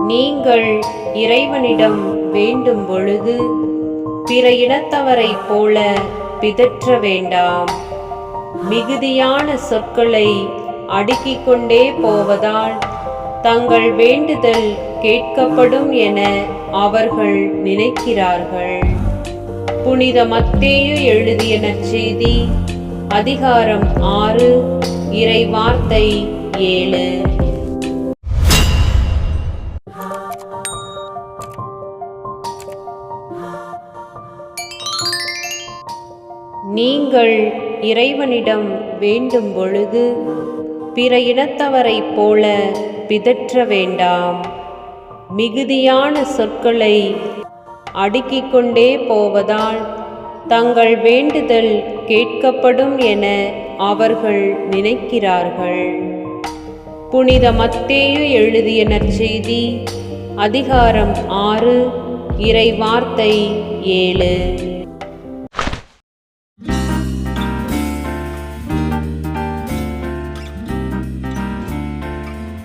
நீங்கள் இறைவனிடம் வேண்டும் பொழுது பிற இனத்தவரைப் போல பிதற்ற வேண்டாம். மிகுதியான சொற்களை அடுக்கிக் கொண்டே போவதால் தங்கள் வேண்டுதல் கேட்கப்படும் என அவர்கள் நினைக்கிறார்கள். புனித மத்தேயு எழுதிய நற்செய்தி அதிகாரம் 6 இறை வார்த்தை 7. நீங்கள் இறைவனிடம் வேண்டும் பொழுது பிற இனத்தவரைப் போல பிதற்ற வேண்டாம். மிகுதியான சொற்களை அடுக்கிக் கொண்டே போவதால் தங்கள் வேண்டுதல் கேட்கப்படும் என அவர்கள் நினைக்கிறார்கள். புனித மத்தேயு எழுதிய நற்செய்தி அதிகாரம் 6 இறை வார்த்தை 7.